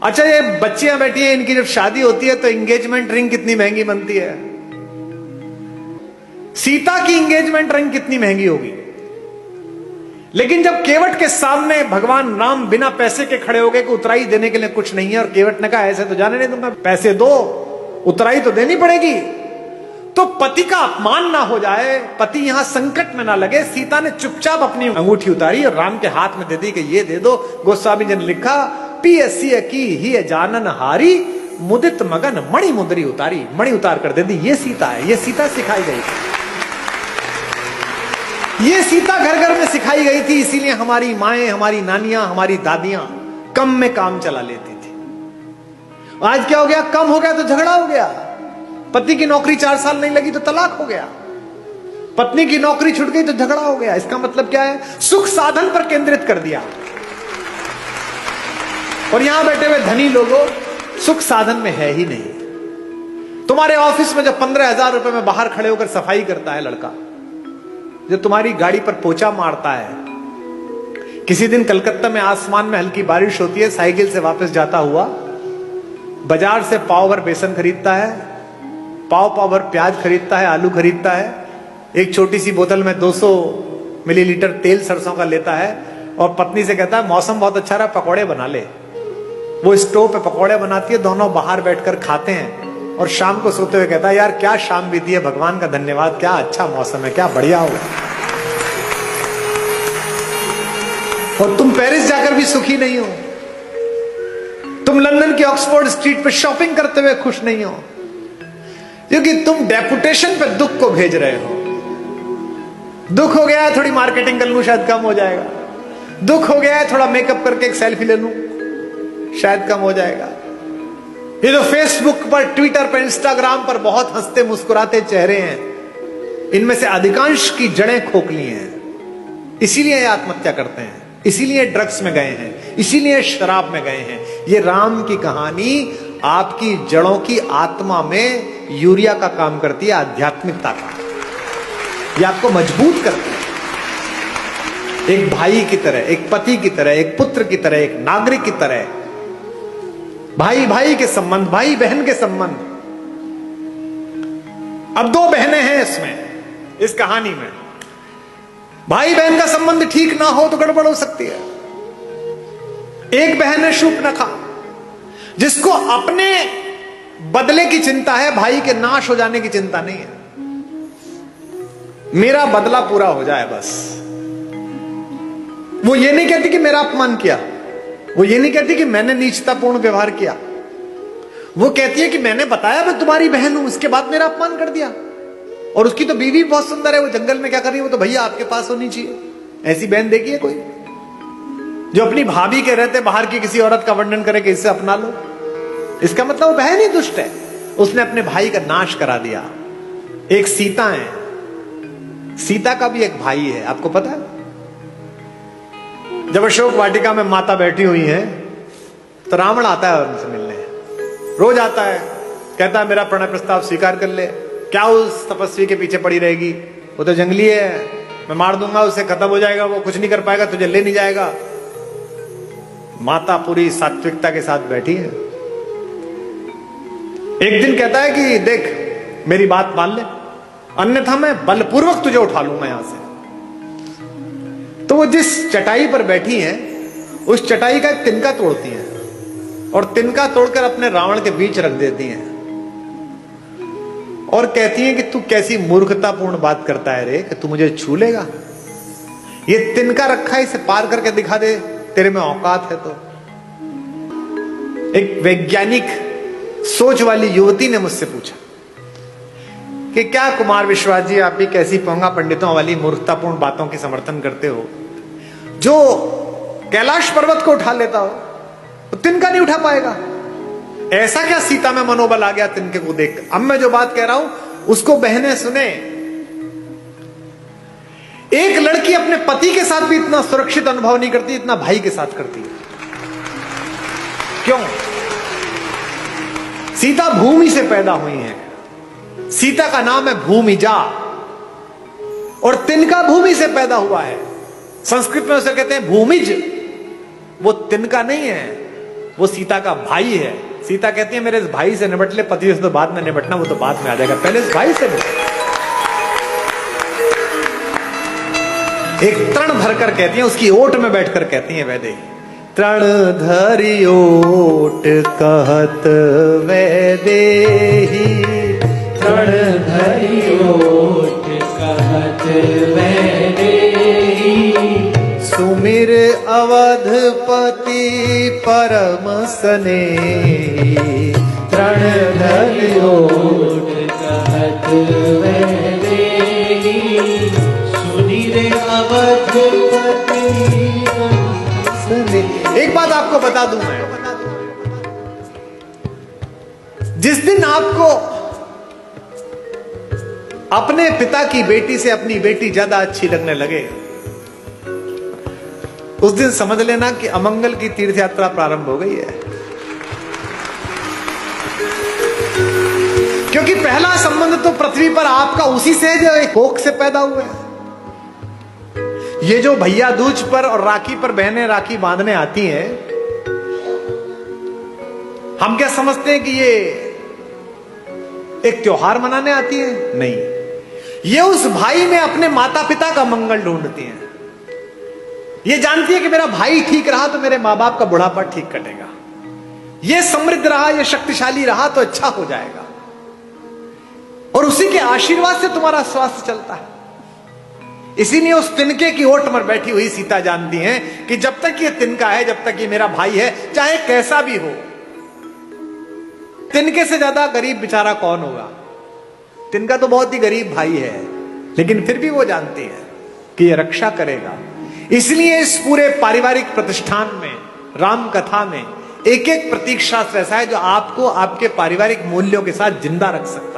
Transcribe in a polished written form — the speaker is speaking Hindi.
अच्छा, ये बच्चियां बैठी हैं, इनकी जब शादी होती है तो एंगेजमेंट रिंग कितनी महंगी बनती है। सीता की एंगेजमेंट रिंग कितनी महंगी होगी। लेकिन जब केवट के सामने भगवान राम बिना पैसे के खड़े हो गए कि उतराई देने के लिए कुछ नहीं है, और केवट ने कहा ऐसे तो जाने नहीं दूंगा, पैसे दो, उतराई तो देनी पड़ेगी। तो पति का अपमान ना हो जाए, पति यहां संकट में ना लगे, सीता ने चुपचाप अपनी अंगूठी उतारी और राम के हाथ में दे दी कि ये दे दो। गोस्वामी जी ने लिखा, पियसी की ही जानन हारी, मुदित मगन मणि मुंदरी उतारी। मणि उतार कर दे दी। ये सीता है, ये सीता सिखाई गई थी, ये सीता घर घर में सिखाई गई थी। इसीलिए हमारी माएं, हमारी नानियां, हमारी दादियां कम में काम चला लेती थी। आज क्या हो गया, कम हो गया तो झगड़ा हो गया। पति की नौकरी 4 साल नहीं लगी तो तलाक हो गया, पत्नी की नौकरी छूट गई तो झगड़ा हो गया। इसका मतलब क्या है, सुख साधन पर केंद्रित कर दिया। और यहां बैठे हुए धनी लोगों, सुख साधन में है ही नहीं। तुम्हारे ऑफिस में जब 15,000 रुपए में बाहर खड़े होकर सफाई करता है लड़का, जो तुम्हारी गाड़ी पर पोछा मारता है, किसी दिन कलकत्ता में आसमान में हल्की बारिश होती है, साइकिल से वापस जाता हुआ बाजार से पाव भर बेसन खरीदता है, पाव भर प्याज खरीदता है, आलू खरीदता है, एक छोटी सी बोतल में 200 मिलीलीटर तेल सरसों का लेता है और पत्नी से कहता है मौसम बहुत अच्छा रहा, पकौड़े बना ले। वो स्टोव पे पकौड़े बनाती है, दोनों बाहर बैठकर खाते हैं और शाम को सोते हुए कहता है यार क्या शाम बीती है, भगवान का धन्यवाद, क्या अच्छा मौसम है, क्या बढ़िया हो। और तुम पेरिस जाकर भी सुखी नहीं हो, तुम लंदन की ऑक्सफोर्ड स्ट्रीट पे शॉपिंग करते हुए खुश नहीं हो, क्योंकि तुम डेपुटेशन पे दुख को भेज रहे हो। दुख हो गया है, थोड़ी मार्केटिंग कर लूं शायद कम हो जाएगा। दुख हो गया है, थोड़ा मेकअप करके एक सेल्फी ले लूं शायद कम हो जाएगा। ये जो फेसबुक पर, ट्विटर पर, इंस्टाग्राम पर बहुत हंसते मुस्कुराते चेहरे हैं, इनमें से अधिकांश की जड़ें खोखली हैं। इसीलिए आत्महत्या करते हैं, इसीलिए ड्रग्स में गए हैं, इसीलिए शराब में गए हैं। ये राम की कहानी आपकी जड़ों की आत्मा में यूरिया का काम करती है, आध्यात्मिकता का। ये आपको मजबूत करती है, एक भाई की तरह, एक पति की तरह, एक पुत्र की तरह, एक नागरिक की तरह। भाई भाई के संबंध, भाई बहन के संबंध। अब 2 बहनें हैं इसमें, इस कहानी में। भाई बहन का संबंध ठीक ना हो तो गड़बड़ हो सकती है। एक बहन है शूर्पणखा, जिसको अपने बदले की चिंता है, भाई के नाश हो जाने की चिंता नहीं है। मेरा बदला पूरा हो जाए बस। वो ये नहीं कहती कि मेरा अपमान किया, वो ये नहीं कहती कि मैंने नीचतापूर्ण व्यवहार किया, वो कहती है कि मैंने बताया मैं तुम्हारी बहन हूं, उसके बाद मेरा अपमान कर दिया। और उसकी तो बीवी बहुत सुंदर है, वो जंगल में क्या कर रही है, वो तो भैया आपके पास होनी चाहिए। ऐसी बहन देखी है कोई जो अपनी भाभी के रहते बाहर की किसी औरत का वर्णन करे कि इससे अपना लो? इसका मतलब वो बहन ही दुष्ट है, उसने अपने भाई का नाश करा दिया। एक सीता है, सीता का भी एक भाई है, आपको पता है? जब अशोक वाटिका में माता बैठी हुई है तो रावण आता है उनसे मिलने, रोज आता है, कहता है मेरा प्रणय प्रस्ताव स्वीकार कर ले। क्या उस तपस्वी के पीछे पड़ी रहेगी, वो तो जंगली है, मैं मार दूंगा उसे, खत्म हो जाएगा, वो कुछ नहीं कर पाएगा, तुझे ले नहीं जाएगा। माता पूरी सात्विकता के साथ बैठी है। एक दिन कहता है कि देख मेरी बात मान ले, अन्यथा मैं बलपूर्वक तुझे उठा लूंगा यहां से। तो वो जिस चटाई पर बैठी हैं, उस चटाई का एक तिनका तोड़ती हैं और तिनका तोड़कर अपने रावण के बीच रख देती हैं और कहती हैं कि तू कैसी मूर्खतापूर्ण बात करता है रे, कि तू मुझे छू लेगा? ये तिनका रखा है, इसे पार करके दिखा दे, तेरे में औकात है तो। एक वैज्ञानिक सोच वाली युवती ने मुझसे पूछा कि क्या कुमार विश्वास जी आप भी कैसी पोंगा पंडितों वाली मूर्खतापूर्ण बातों की समर्थन करते हो? जो कैलाश पर्वत को उठा लेता हो तो तिनका नहीं उठा पाएगा। ऐसा क्या सीता में मनोबल आ गया तिनके को देख? अब मैं जो बात कह रहा हूं उसको बहनें सुने। एक लड़की अपने पति के साथ भी इतना सुरक्षित अनुभव नहीं करती इतना भाई के साथ करती है। क्यों? सीता भूमि से पैदा हुई है, सीता का नाम है भूमिजा, और तिनका भूमि से पैदा हुआ है। संस्कृत में उसे कहते हैं भूमिज। वो तिनका नहीं है, वो सीता का भाई है। सीता कहती है मेरे इस भाई से निपट ले, पति से तो बाद में निपटना, वो तो बाद में आ जाएगा, पहले इस भाई से निपट। एक तृण भरकर कहती है, उसकी ओट में बैठकर कहती है वैदेही, तृण धरि ओट कहत वैदेही, तृण धरि ओट कहत वैदेही, सुमिर अवधपति परम स्नेही, तृण धरि ओट कहत वैदेही, सुनिर अवधपति परम स्नेही। एक बात आपको बता दूं मैं, जिस दिन आपको अपने पिता की बेटी से अपनी बेटी ज्यादा अच्छी लगने लगे, उस दिन समझ लेना कि अमंगल की तीर्थ यात्रा प्रारंभ हो गई है। क्योंकि पहला संबंध तो पृथ्वी पर आपका उसी से है जो एक कोख से पैदा हुआ है। ये जो भैया दूज पर और राखी पर बहनें राखी बांधने आती हैं, हम क्या समझते हैं कि ये एक त्योहार मनाने आती है? नहीं, ये उस भाई में अपने माता पिता का मंगल ढूंढती हैं। ये जानती है कि मेरा भाई ठीक रहा तो मेरे मां बाप का बुढ़ापा ठीक कटेगा, ये समृद्ध रहा, ये शक्तिशाली रहा तो अच्छा हो जाएगा, और उसी के आशीर्वाद से तुम्हारा स्वास्थ्य चलता है। इसीलिए उस तिनके की ओट पर बैठी हुई सीता जानती हैं कि जब तक ये तिनका है, जब तक ये मेरा भाई है, चाहे कैसा भी हो, तिनके से ज्यादा गरीब बेचारा कौन होगा। तिनका तो बहुत ही गरीब भाई है, लेकिन फिर भी वो जानती है कि ये रक्षा करेगा। इसलिए इस पूरे पारिवारिक प्रतिष्ठान में, राम कथा में, एक एक प्रतीक शास्त्र ऐसा है जो आपको आपके पारिवारिक मूल्यों के साथ जिंदा रख सकता है।